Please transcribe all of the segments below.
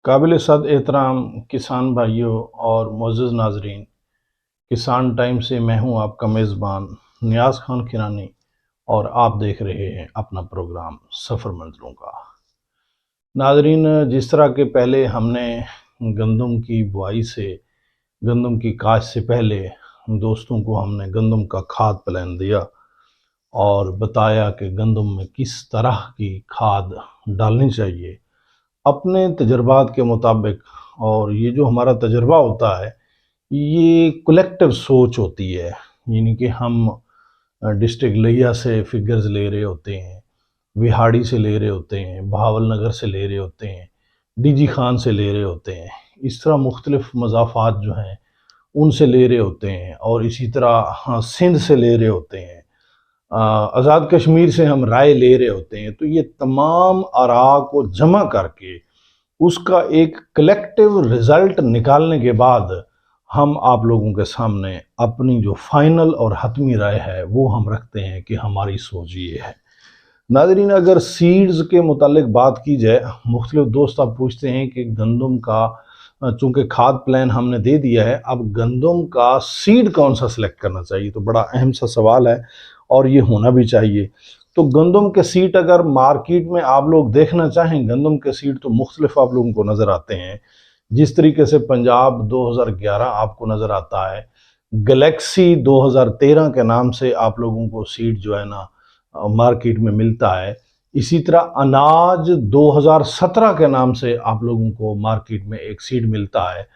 काबिल सद एहतराम किसान भाइयों और मोअज़्ज़ज़ नाज़रीन, किसान टाइम से मैं हूं आपका मेज़बान नियाज़ खान किरानी और आप देख रहे हैं अपना प्रोग्राम सफ़र मंज़िलों का। नाज़रीन, जिस तरह के पहले हमने गंदम की बुआई से, गंदम की काश्त से पहले दोस्तों को हमने गंदम का खाद प्लान दिया और बताया कि गंदम में किस तरह की खाद डालनी चाहिए अपने तजर्बात के मुताबिक। और ये जो हमारा तजर्बा होता है ये कलेक्टिव सोच होती है, यानी कि हम डिस्ट्रिक्ट लिया से फिगर्स ले रहे होते हैं, विहाड़ी से ले रहे होते हैं, बहावल नगर से ले रहे होते हैं, डीजी खान से ले रहे होते हैं। इस तरह मुख्तलिफ मज़ाफ़ात जो हैं उनसे ले रहे होते हैं और इसी तरह हाँ सिंध से ले रहे होते हैं, आज़ाद कश्मीर से हम राय ले रहे होते हैं। तो ये तमाम आरा को जमा करके उसका एक कलेक्टिव रिज़ल्ट निकालने के बाद हम आप लोगों के सामने अपनी जो फाइनल और हतमी राय है वो हम रखते हैं कि हमारी सोच ये है। नाज़रीन, अगर सीड्स के मुतालिक बात की जाए, मुख्तलिफ दोस्त आप पूछते हैं कि गंदम का चूँकि खाद प्लान हमने दे दिया है, अब गंदम का सीड कौन सा सिलेक्ट करना चाहिए, तो बड़ा अहम सा सवाल है और ये होना भी चाहिए। तो गंदम के सीड अगर मार्केट में आप लोग देखना चाहें, गंदम के सीड तो मुख्तलिफ आप लोगों को नज़र आते हैं। जिस तरीके से पंजाब 2011 आपको नज़र आता है, गैलेक्सी 2013 के नाम से आप लोगों को सीड जो है ना मार्केट में मिलता है। इसी तरह अनाज 2017 के नाम से आप लोगों को मार्केट में एक सीड मिलता है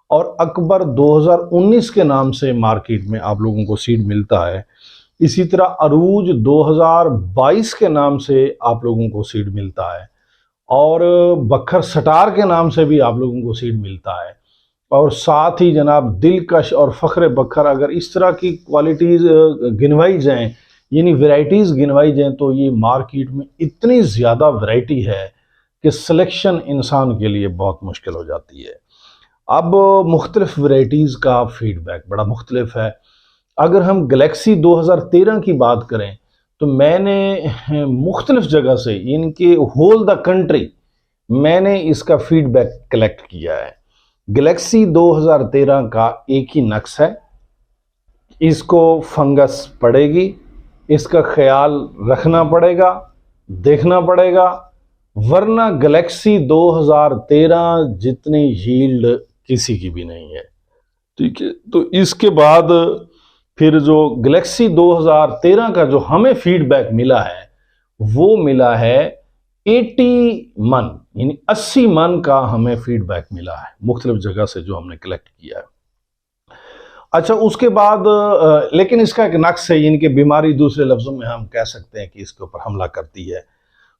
और अकबर 2019 के नाम से मार्केट में आप लोगों को सीड मिलता है। इसी तरह अरूज 2022 के नाम से आप लोगों को सीड मिलता है और बखर सटार के नाम से भी आप लोगों को सीड मिलता है। और साथ ही जनाब दिलकश और फ़ख्र बखर, अगर इस तरह की क्वालिटीज़ गिनवाई जाएँ, यानी वैरायटीज़ गिनवाई जाएँ, तो ये मार्केट में इतनी ज़्यादा वैरायटी है कि सिलेक्शन इंसान के लिए बहुत मुश्किल हो जाती है। अब मुख्तलिफ वैरायटीज़ का फ़ीडबैक बड़ा मुख्तलिफ है। अगर हम गैलेक्सी 2013 की बात करें तो मैंने मुख्तलिफ जगह से, इनके होल द कंट्री, मैंने इसका फीडबैक कलेक्ट किया है। गैलेक्सी 2013 का एक ही नक्श है, इसको फंगस पड़ेगी, इसका ख्याल रखना पड़ेगा, देखना पड़ेगा, वरना गैलेक्सी 2013 जितनी यील्ड किसी की भी नहीं है। ठीक है, तो इसके बाद फिर जो गैलेक्सी 2013 का जो हमें फीडबैक मिला है वो मिला है 80 मन, यानी 80 मन का हमें फीडबैक मिला है मुख्तलिफ जगह से जो हमने कलेक्ट किया है। अच्छा, उसके बाद लेकिन इसका एक नक्श है, यानी कि बीमारी दूसरे लफ्ज़ों में हम कह सकते हैं कि इसके ऊपर हमला करती है।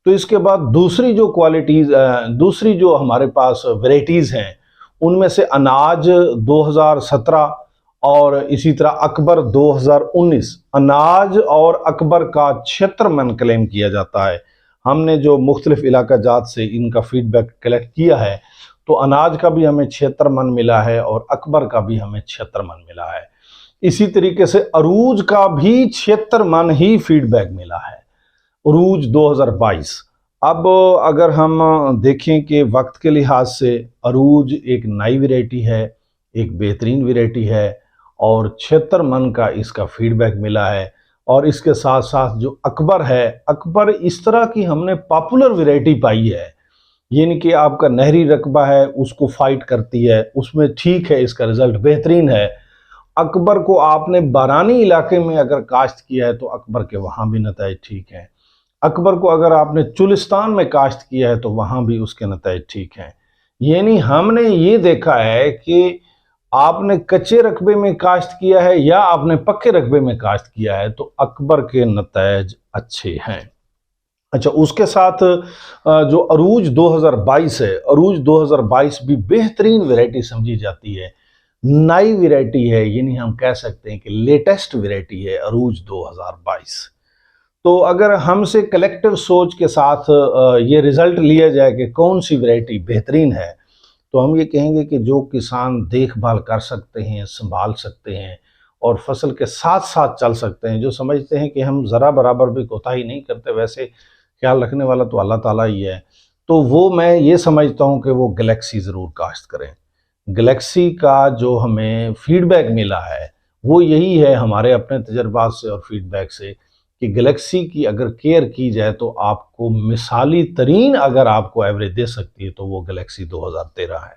तो इसके बाद दूसरी जो क्वालिटीज़, दूसरी जो हमारे पास वैरायटीज़ हैं उनमें से अनाज 2017 और इसी तरह अकबर 2019, अनाज और अकबर का 76 मन क्लेम किया जाता है। हमने जो मुख्तलिफ इलाका जात से इनका फीडबैक कलेक्ट किया है तो अनाज का भी हमें 76 मन मिला है और अकबर का भी हमें 76 मन मिला है। इसी तरीके से अरूज का भी 76 मन ही फीडबैक मिला है, अरूज 2022। अब अगर हम देखें कि वक्त के लिहाज से अरूज एक नई वैरायटी है, एक बेहतरीन वैरायटी है और 76 मन का इसका फीडबैक मिला है। और इसके साथ साथ जो अकबर है, अकबर इस तरह की हमने पॉपुलर वैरायटी पाई है, यानी कि आपका नहरी रकबा है उसको फाइट करती है, उसमें ठीक है, इसका रिजल्ट बेहतरीन है। अकबर को आपने बारानी इलाके में अगर काश्त किया है तो अकबर के वहाँ भी नताइज ठीक हैं। अकबर को अगर आपने चुलिस्तान में काश्त किया है तो वहाँ भी उसके नताइज ठीक हैं। यानी हमने ये देखा है कि आपने कच्चे रकबे में काश्त किया है या आपने पक्के रकबे में काश्त किया है तो अकबर के नताइज अच्छे हैं। अच्छा, उसके साथ जो अरूज 2022 है, अरूज 2022 भी बेहतरीन वैरायटी समझी जाती है, नई वैरायटी है, यानी हम कह सकते हैं कि लेटेस्ट वैरायटी है अरूज 2022। तो अगर हमसे कलेक्टिव सोच के साथ ये रिज़ल्ट लिया जाए कि कौन सी वैरायटी बेहतरीन है, तो हम ये कहेंगे कि जो किसान देखभाल कर सकते हैं, संभाल सकते हैं और फसल के साथ साथ चल सकते हैं, जो समझते हैं कि हम ज़रा बराबर भी कोताही नहीं करते, वैसे ख्याल रखने वाला तो अल्लाह ताला ही है, तो वो मैं ये समझता हूँ कि वो गैलेक्सी ज़रूर काश्त करें। गैलेक्सी का जो हमें फीडबैक मिला है वो यही है हमारे अपने तजर्बात से और फीडबैक से कि गैलेक्सी की अगर केयर की जाए तो आपको मिसाली तरीन अगर आपको एवरेज दे सकती है तो वो गैलेक्सी 2013 है।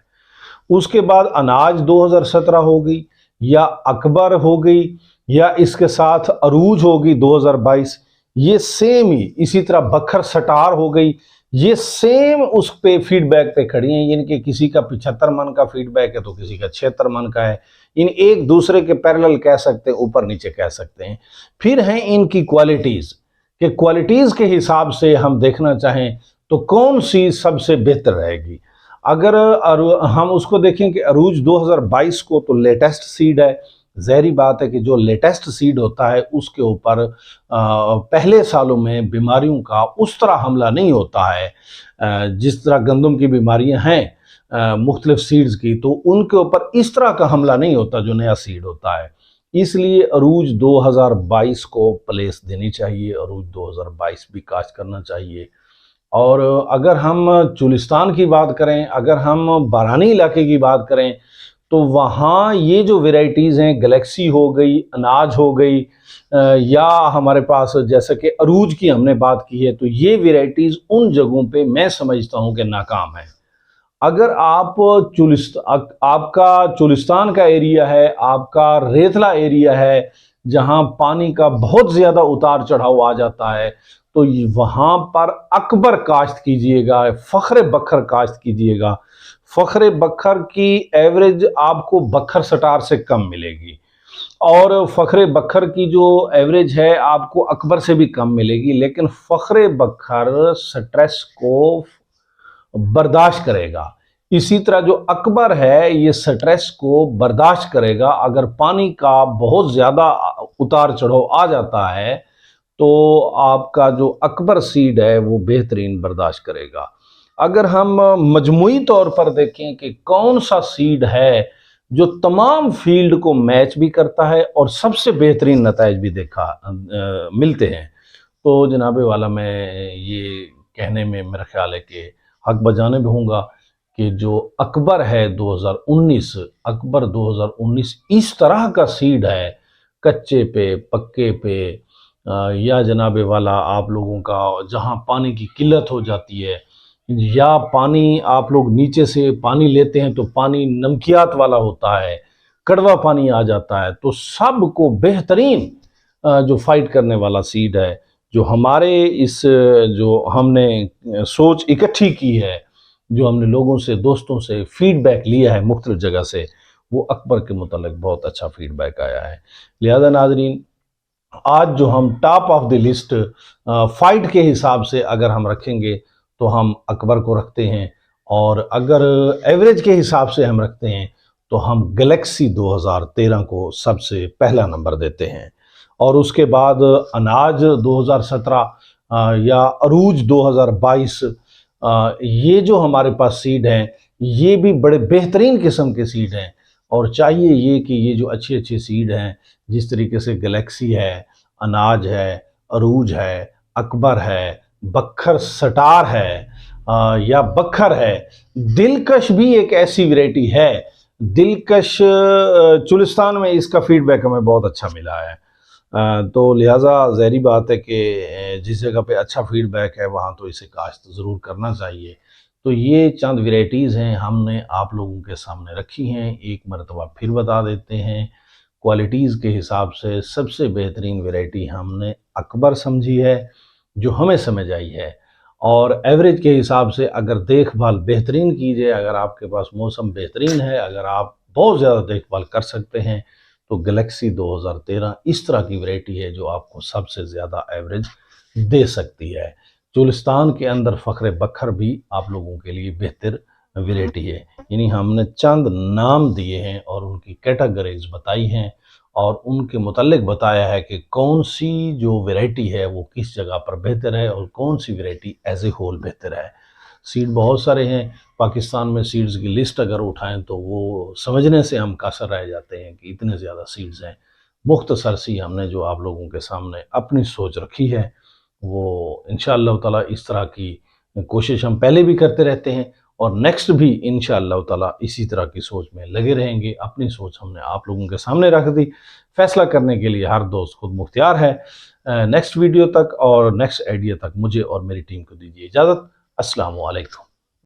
उसके बाद अनाज 2017 हो गई, या अकबर हो गई, या इसके साथ अरूज होगी 2022, ये सेम ही इसी तरह बखर सटार हो गई, ये सेम उस पे फीडबैक पे खड़ी हैं। यानी कि किसी का 75 मन का फीडबैक है तो किसी का 76 मन का है। इन एक दूसरे के पैरेलल कह सकते हैं, ऊपर नीचे कह सकते हैं। फिर हैं इनकी क्वालिटीज, कि क्वालिटीज के हिसाब से हम देखना चाहें तो कौन सी सबसे बेहतर रहेगी। अगर हम उसको देखें कि अरूज 2022 को तो लेटेस्ट सीड है, ज़ाहिरी बात है कि जो लेटेस्ट सीड होता है उसके ऊपर पहले सालों में बीमारियों का उस तरह हमला नहीं होता है जिस तरह गंदम की बीमारियां हैं मुख्तलिफ सीड्स की, तो उनके ऊपर इस तरह का हमला नहीं होता जो नया सीड होता है। इसलिए अरूज 2022 को प्लेस देनी चाहिए, अरूज 2022 भी काश्त करना चाहिए। और अगर हम चुलिस्तान की बात करें, अगर हम बारानी इलाके की बात करें, तो वहाँ ये जो वेराइटीज़ हैं, गैलेक्सी हो गई, अनाज हो गई, या हमारे पास जैसे कि अरूज की हमने बात की है, तो ये वेराइटीज़ उन जगहों पे मैं समझता हूँ कि नाकाम है। अगर आप आपका चुलिस्तान का एरिया है, आपका रेतला एरिया है, जहाँ पानी का बहुत ज़्यादा उतार चढ़ाव आ जाता है, तो वहाँ पर अकबर काश्त कीजिएगा, फ़ख्र बखर काश्त कीजिएगा। फ़ख्र बखर की एवरेज आपको बखर सटार से कम मिलेगी, और फ़ख्र बखर की जो एवरेज है आपको अकबर से भी कम मिलेगी। लेकिन फ़ख्र बखर स्ट्रेस को बर्दाश्त करेगा, इसी तरह जो अकबर है ये स्ट्रेस को बर्दाश्त करेगा। अगर पानी का बहुत ज़्यादा उतार चढ़ाव आ जाता है तो आपका जो अकबर सीड है वो बेहतरीन बर्दाश्त करेगा। अगर हम मजमूई तौर पर देखें कि कौन सा सीड है जो तमाम फील्ड को मैच भी करता है और सबसे बेहतरीन नताइज भी मिलते हैं, तो जनाबे वाला मैं ये कहने में मेरा ख्याल है कि हक बजाने भी होऊंगा कि जो अकबर है 2019, अकबर 2019 इस तरह का सीड है, कच्चे पे पक्के पे, या जनाबे वाला आप लोगों का जहाँ पानी की किल्लत हो जाती है, या पानी आप लोग नीचे से पानी लेते हैं तो पानी नमकियात वाला होता है, कड़वा पानी आ जाता है, तो सबको बेहतरीन जो फाइट करने वाला सीड है, जो हमारे इस जो हमने सोच इकट्ठी की है, जो हमने लोगों से, दोस्तों से फीडबैक लिया है मुख्तलिफ जगह से, वो अकबर के मुतालिक बहुत अच्छा फीडबैक आया है। लिहाजा नाजरीन, आज जो हम top of the list fight के हिसाब से अगर हम रखेंगे तो हम अकबर को रखते हैं, और अगर एवरेज के हिसाब से हम रखते हैं तो हम गैलेक्सी 2013 को सबसे पहला नंबर देते हैं। और उसके बाद अनाज 2017 या अरूज 2022, ये जो हमारे पास सीड हैं ये भी बड़े बेहतरीन किस्म के सीड हैं। और चाहिए ये कि ये जो अच्छी अच्छी सीड हैं, जिस तरीके से गैलेक्सी है, अनाज है, अरूज है, अकबर है, बखर सटार है, या बखर है, दिलकश भी एक ऐसी वैरायटी है। दिलकश चुलिस्तान में इसका फीडबैक हमें बहुत अच्छा मिला है। तो लिहाजा ज़ाहिरी बात है कि जिस जगह पे अच्छा फीडबैक है वहाँ तो इसे काश्त ज़रूर करना चाहिए। तो ये चंद वैराइटीज़ हैं हमने आप लोगों के सामने रखी हैं, एक मरतबा फिर बता देते हैं। क्वालिटीज़ के हिसाब से सबसे बेहतरीन वैरायटी हमने अकबर समझी है, जो हमें समझ आई है। और एवरेज के हिसाब से अगर देखभाल बेहतरीन कीजिए, अगर आपके पास मौसम बेहतरीन है, अगर आप बहुत ज़्यादा देखभाल कर सकते हैं, तो गैलेक्सी 2013 इस तरह की वैरायटी है जो आपको सबसे ज़्यादा एवरेज दे सकती है। चुलिस्तान के अंदर फ़ख्र बखर भी आप लोगों के लिए बेहतर वैरायटी है। यानी हमने चंद नाम दिए हैं और उनकी कैटेगरीज बताई हैं, और उनके मुतल्लिक बताया है कि कौन सी जो वैरायटी है वो किस जगह पर बेहतर है और कौन सी वैरायटी एज ए होल बेहतर है। सीड बहुत सारे हैं, पाकिस्तान में सीड्स की लिस्ट अगर उठाएं तो वो समझने से हम कासर रह जाते हैं कि इतने ज़्यादा सीड्स हैं। मुख्तसर सी हमने जो आप लोगों के सामने अपनी सोच रखी है, वो इंशाअल्लाह ताला इस तरह की कोशिश हम पहले भी करते रहते हैं और नेक्स्ट भी इंशाअल्लाह ताला इसी तरह की सोच में लगे रहेंगे। अपनी सोच हमने आप लोगों के सामने रख दी। फैसला करने के लिए हर दोस्त खुद मुख्तियार है। नेक्स्ट वीडियो तक और नेक्स्ट आइडिया तक मुझे और मेरी टीम को दीजिए इजाज़त। अस्सलामु अलैकुम।